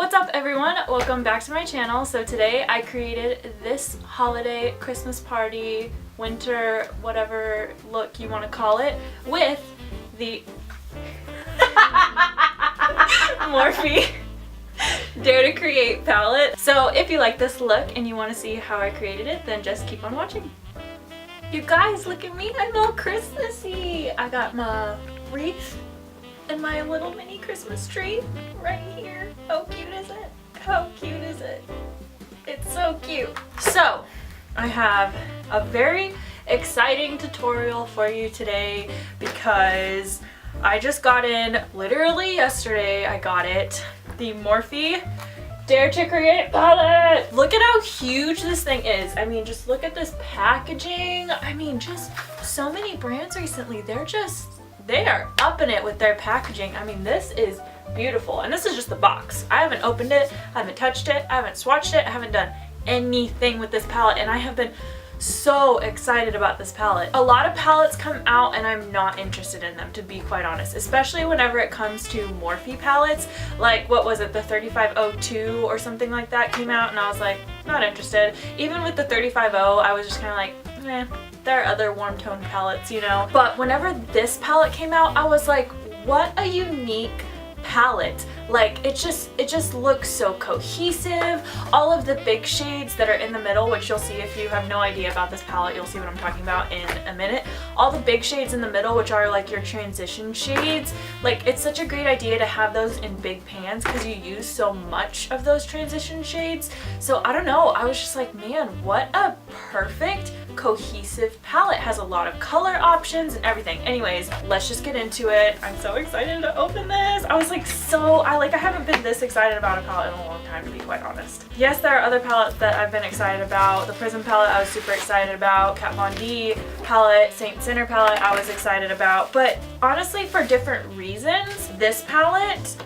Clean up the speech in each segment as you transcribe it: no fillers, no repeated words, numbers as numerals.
What's up everyone? Welcome back to my channel. So today I created this holiday Christmas party, winter, whatever look you want to call it, with the Morphe Dare to Create palette. So if you like this look and you want to see how I created it, then just keep on watching. You guys, look at me, I'm all Christmassy. I got my wreath and my little mini Christmas tree right here. How cute is it? How cute is it? It's so cute. So I have a very exciting tutorial for you today because I just got in, literally yesterday I got it, the Morphe Dare to Create palette. Look at how huge this thing is. I mean, just look at this packaging. I mean, just so many brands recently, they are upping it with their packaging. I mean, this is beautiful. And this is just the box. I haven't opened it, I haven't touched it, I haven't swatched it, I haven't done anything with this palette, and I have been so excited about this palette. A lot of palettes come out and I'm not interested in them, to be quite honest, especially whenever it comes to Morphe palettes. Like, what was it, the 3502 or something like that came out, and I was like, not interested. Even with the 35O, I was just kind of like, eh, there are other warm tone palettes, you know. But whenever this palette came out, I was like, what a unique palette. Like, it just looks so cohesive. All of the big shades that are in the middle, which you'll see if you have no idea about this palette, you'll see what I'm talking about in a minute. All the big shades in the middle, which are like your transition shades, like, it's such a great idea to have those in big pans because you use so much of those transition shades. So I don't know, I was just like, man, what a perfect cohesive palette. Has a lot of color options and everything. Anyways, let's just get into it. I'm so excited to open this. I was like, I haven't been this excited about a palette in a long time, to be quite honest. Yes, there are other palettes that I've been excited about. The Prism palette I was super excited about. Kat Von D palette, Saint Sinner palette I was excited about. But honestly, for different reasons, this palette,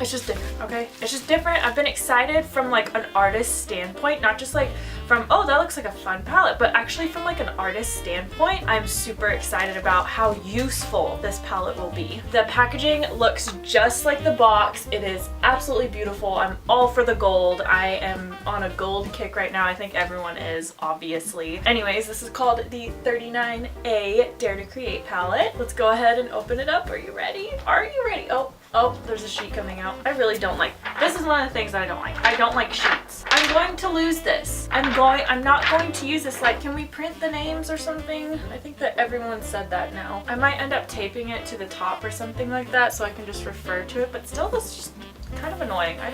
it's just different, okay? It's just different. I've been excited from like an artist standpoint, not just like from, oh, that looks like a fun palette, but actually from like an artist standpoint, I'm super excited about how useful this palette will be. The packaging looks just like the box. It is absolutely beautiful. I'm all for the gold. I am on a gold kick right now. I think everyone is, obviously. Anyways, this is called the 39A Dare to Create palette. Let's go ahead and open it up. Are you ready? Are you ready? Oh, there's a sheet coming out. I really don't like, this is one of the things that I don't like. I don't like sheets. I'm going to lose this. I'm not going to use this. Like, can we print the names or something? I think that everyone said that now. I might end up taping it to the top or something like that so I can just refer to it, but still, this is just kind of annoying. I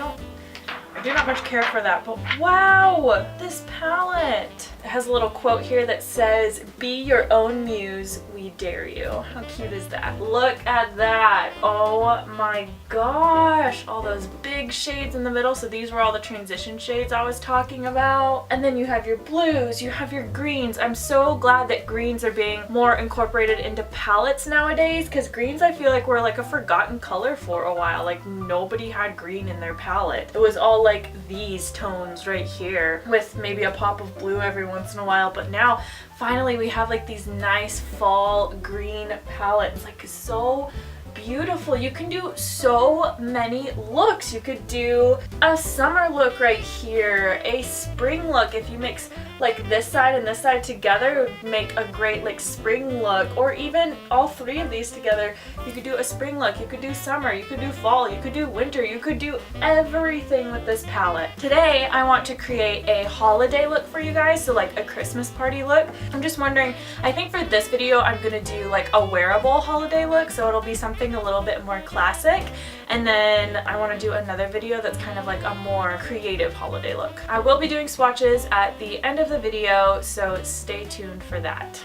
do not much care for that, but wow, this palette. It has a little quote here that says, "Be your own muse, we dare you." How cute is that? Look at that. Oh my gosh. All those big shades in the middle. So these were all the transition shades I was talking about. And then you have your blues, you have your greens. I'm so glad that greens are being more incorporated into palettes nowadays, because greens, I feel like, were like a forgotten color for a while. Like, nobody had green in their palette. It was all like these tones right here with maybe a pop of blue every once in a while, but now finally we have like these nice fall green palettes. Like, so beautiful. You can do so many looks. You could do a summer look right here, a spring look. If you mix like this side and this side together, it would make a great like spring look, or even all three of these together. You could do a spring look, you could do summer, you could do fall, you could do winter, you could do everything with this palette. Today I want to create a holiday look for you guys, so like a Christmas party look. I'm just wondering, I think for this video I'm gonna do like a wearable holiday look, so it'll be something a little bit more classic, and then I want to do another video that's kind of like a more creative holiday look. I will be doing swatches at the end of the video, so stay tuned for that.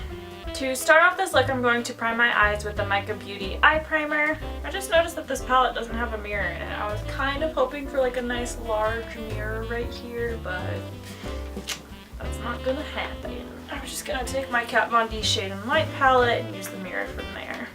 To start off this look, I'm going to prime my eyes with the Mica Beauty eye primer. I just noticed that this palette doesn't have a mirror in it. I was kind of hoping for like a nice large mirror right here, but that's not gonna happen. I'm just gonna take my Kat Von D Shade and Light palette and use the mirror from there.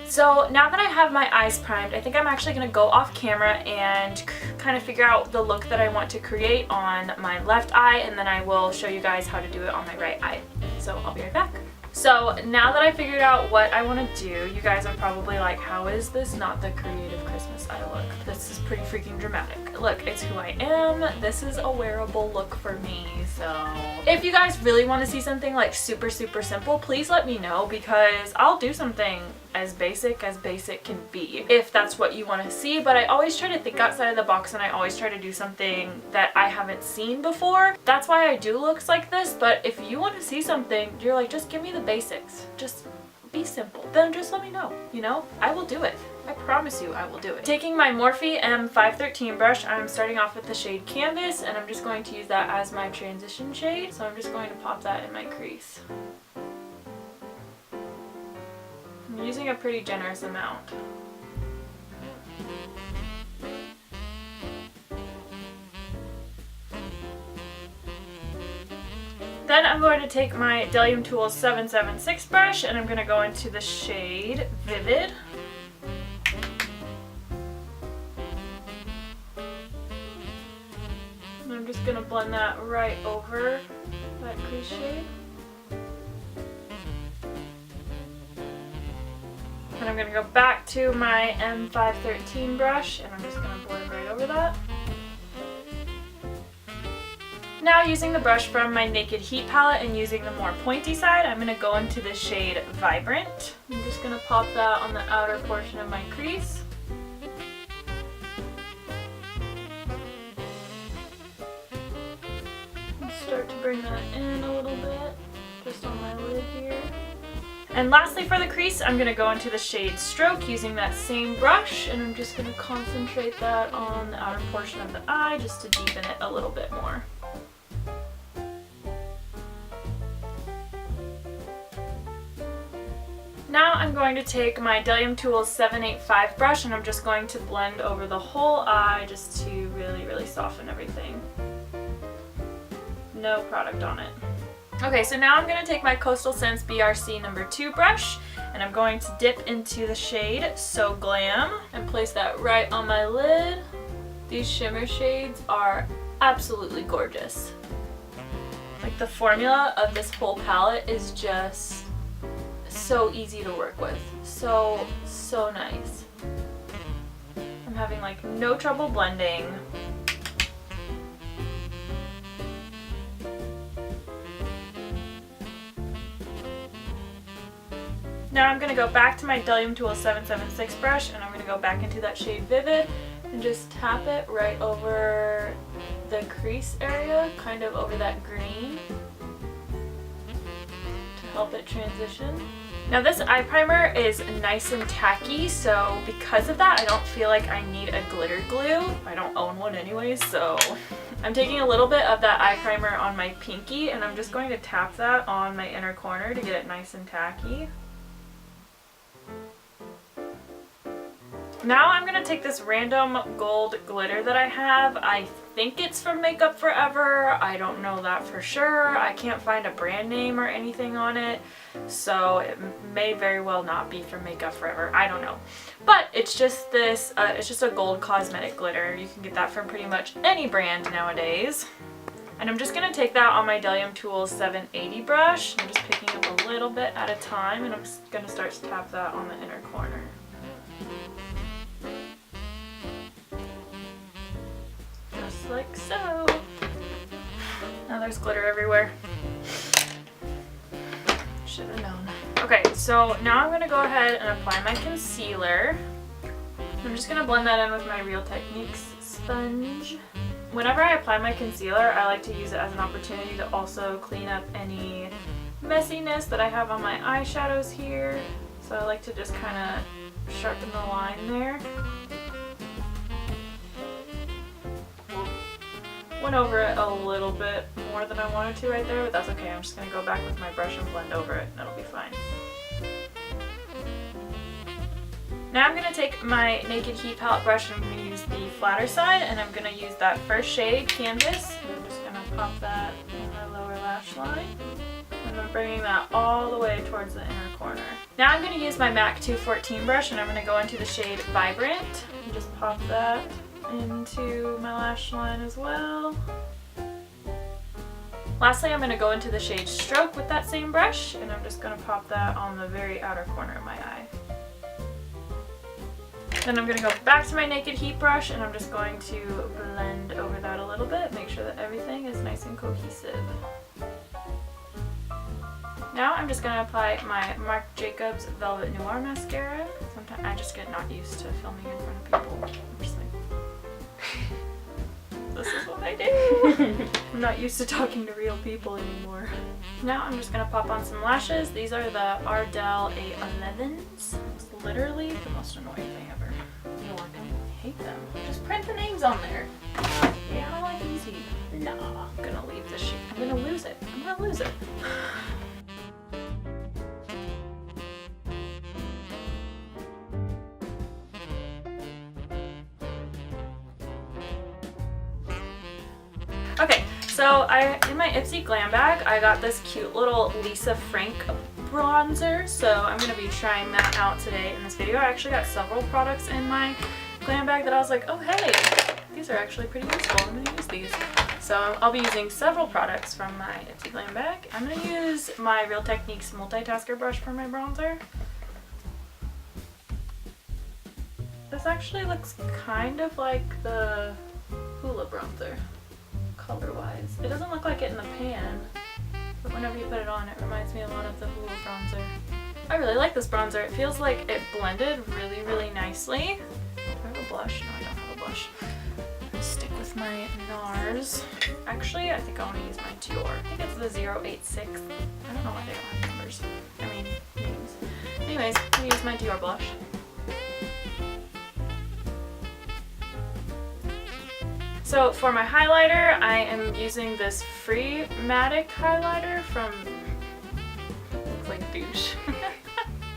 So now that I have my eyes primed, I think I'm actually going to go off camera and kind of figure out the look that I want to create on my left eye, and then I will show you guys how to do it on my right eye. So I'll be right back. So now that I figured out what I want to do, you guys are probably like, how is this not the creative Christmas I look? This is pretty freaking dramatic. Look, it's who I am. This is a wearable look for me. So if you guys really want to see something like super simple, please let me know, because I'll do something as basic can be if that's what you want to see. But I always try to think outside of the box, and I always try to do something that I haven't seen before. That's why I do looks like this. But if you want to see something, you're like, just give me the basics, just be simple, then just let me know, you know, I will do it. I promise you I will do it. Taking my Morphe M513 brush, I'm starting off with the shade Canvas, and I'm just going to use that as my transition shade. So I'm just going to pop that in my crease. I'm using a pretty generous amount. Then I'm going to take my Delium Tools 776 brush, and I'm going to go into the shade Vivid. And I'm just going to blend that right over that crease shade. And I'm going to go back to my M513 brush, and I'm just going to blend right over that. Now, using the brush from my Naked Heat palette and using the more pointy side, I'm going to go into the shade Vibrant. I'm just going to pop that on the outer portion of my crease. And start to bring that in a little bit, just on my lid here. And lastly, for the crease, I'm going to go into the shade Stroke using that same brush, and I'm just going to concentrate that on the outer portion of the eye just to deepen it a little bit more. Now I'm going to take my Delium Tools 785 brush, and I'm just going to blend over the whole eye just to really soften everything. No product on it. Okay, so now I'm going to take my Coastal Scents BRC number 2 brush, and I'm going to dip into the shade So Glam and place that right on my lid. These shimmer shades are absolutely gorgeous. Like, the formula of this whole palette is just so easy to work with. So nice. I'm having like no trouble blending. Now I'm going to go back to my Delium Tools 776 brush, and I'm going to go back into that shade Vivid and just tap it right over the crease area, kind of over that green, to help it transition. Now this eye primer is nice and tacky, so because of that I don't feel like I need a glitter glue. I don't own one anyways, so I'm taking a little bit of that eye primer on my pinky, and I'm just going to tap that on my inner corner to get it nice and tacky. Now I'm going to take this random gold glitter that I have. I think it's from Makeup Forever. I don't know that for sure. I can't find a brand name or anything on it, so it may very well not be from Makeup Forever. I don't know. But it's just this, it's just a gold cosmetic glitter. You can get that from pretty much any brand nowadays. And I'm just going to take that on my Delium Tools 780 brush. I'm just picking up a little bit at a time, and I'm just going to start to tap that on the inner corner. Just like so. Now there's glitter everywhere. Should have known. Okay, so now I'm going to go ahead and apply my concealer. I'm just going to blend that in with my Real Techniques sponge. Whenever I apply my concealer, I like to use it as an opportunity to also clean up any messiness that I have on my eyeshadows here. So I like to just kind of sharpen the line there. Went over it a little bit more than I wanted to right there, but that's okay. I'm just going to go back with my brush and blend over it, and it'll be fine. Now I'm going to take my Naked Heat palette brush, and I'm going to use the flatter side, and I'm going to use that first shade, Canvas. And I'm just going to pop that on my lower lash line. And I'm bringing that all the way towards the inner corner. Now I'm going to use my MAC 214 brush, and I'm going to go into the shade Vibrant and just pop that into my lash line as well. Lastly, I'm going to go into the shade Stroke with that same brush, and I'm just going to pop that on the very outer corner of my eye. Then I'm going to go back to my Naked Heat brush, and I'm just going to blend over that a little bit, make sure that everything is nice and cohesive. Now I'm just going to apply my Marc Jacobs Velvet Noir mascara. Sometimes I just get not used to filming in front of people. I'm just like, this is what I do. I'm not used to talking to real people anymore. Now I'm just going to pop on some lashes. These are the Ardell A11s. It's literally the most annoying thing ever. You don't like them? I hate them. Just print the names on there. Yeah, I like easy. No, I'm going to leave this shit. I'm going to lose it. I'm going to lose it. Okay, so in my Ipsy Glam bag, I got this cute little Lisa Frank bronzer, so I'm going to be trying that out today in this video. I actually got several products in my glam bag that I was like, oh hey, these are actually pretty useful, I'm going to use these. So I'll be using several products from my Ipsy Glam bag. I'm going to use my Real Techniques multitasker brush for my bronzer. This actually looks kind of like the Hoola bronzer. Color-wise. It doesn't look like it in the pan, but whenever you put it on, it reminds me a lot of the Hoola bronzer. I really like this bronzer. It feels like it blended really, really nicely. Do I have a blush? No, I don't have a blush. I'm gonna stick with my NARS. Actually, I think I want to use my Dior. I think it's the 086. I don't know why they don't have numbers. I mean, names. Anyways, I'm gonna use my Dior blush. So for my highlighter, I am using this Free Matic highlighter from, looks like douche.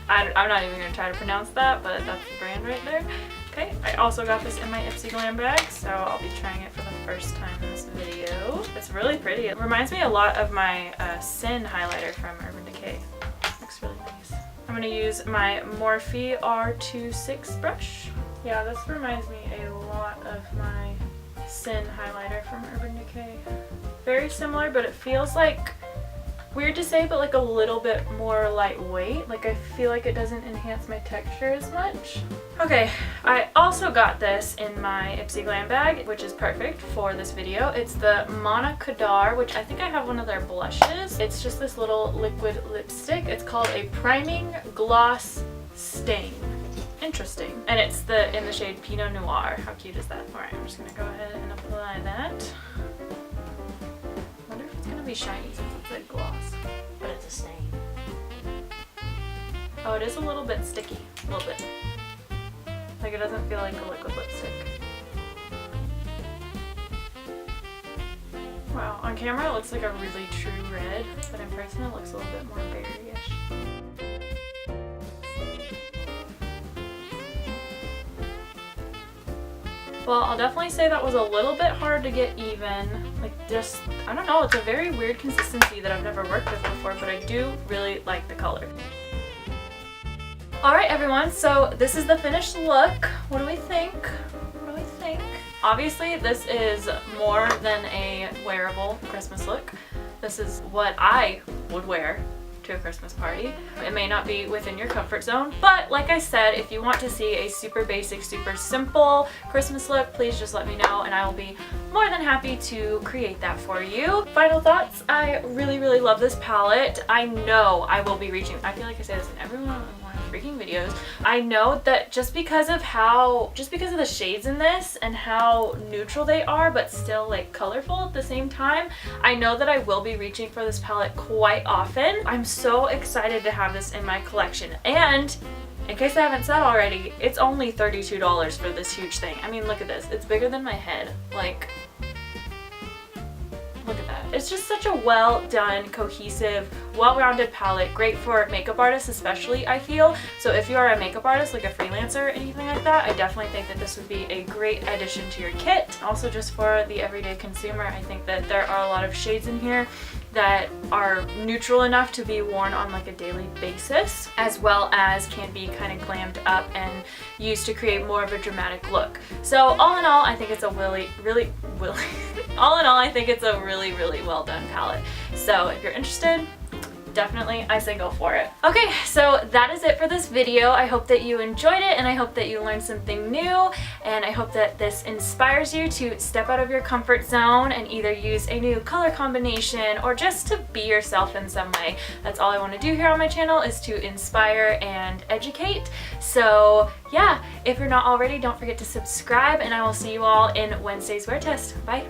I'm not even going to try to pronounce that, but that's the brand right there. Okay, I also got this in my Ipsy Glam bag, so I'll be trying it for the first time in this video. It's really pretty. It reminds me a lot of my Sin highlighter from Urban Decay. Looks really nice. I'm going to use my Morphe R26 brush. Yeah, this reminds me a lot of my Sin highlighter from Urban Decay. Very similar, but it feels like, weird to say, but like a little bit more lightweight. Like I feel like it doesn't enhance my texture as much. Okay, I also got this in my Ipsy Glam bag, which is perfect for this video. It's the Mana Kadar, which I think I have one of their blushes. It's just this little liquid lipstick. It's called a Priming Gloss Stain. Interesting. And it's in the shade Pinot Noir. How cute is that? Alright, I'm just going to go ahead and apply that. I wonder if it's going to be shiny since it's a gloss. But it's a stain. Oh, it is a little bit sticky. A little bit. Like it doesn't feel like a liquid lipstick. Wow, on camera it looks like a really true red, but in person it looks a little bit more berry-ish. Well, I'll definitely say that was a little bit hard to get even. Like just, I don't know, it's a very weird consistency that I've never worked with before, but I do really like the color. Alright everyone, so this is the finished look. What do we think? What do we think? Obviously this is more than a wearable Christmas look. This is what I would wear to a Christmas party. It may not be within your comfort zone, but like I said, if you want to see a super basic, super simple Christmas look, please just let me know and I will be more than happy to create that for you. Final thoughts, I really, really love this palette. I know I will be reaching, I feel like I say this in every one of my freaking videos. I know that just because of the shades in this and how neutral they are, but still like colorful at the same time, I know that I will be reaching for this palette quite often. I'm so excited to have this in my collection, and in case I haven't said already, it's only $32 for this huge thing. I mean, look at this. It's bigger than my head. Like, look at that. It's just such a well done, cohesive, well-rounded palette. Great for makeup artists especially, I feel. So if you are a makeup artist, like a freelancer or anything like that, I definitely think that this would be a great addition to your kit. Also just for the everyday consumer, I think that there are a lot of shades in here that are neutral enough to be worn on like a daily basis, as well as can be kind of glammed up and used to create more of a dramatic look. So all in all, I think it's a really All in all, I think it's a really, really well done palette. So if you're interested, definitely I say go for it. Okay, so that is it for this video. I hope that you enjoyed it, and I hope that you learned something new, and I hope that this inspires you to step out of your comfort zone and either use a new color combination or just to be yourself in some way. That's all I want to do here on my channel, is to inspire and educate. So yeah, if you're not already, don't forget to subscribe, and I will see you all in Wednesday's wear test. Bye.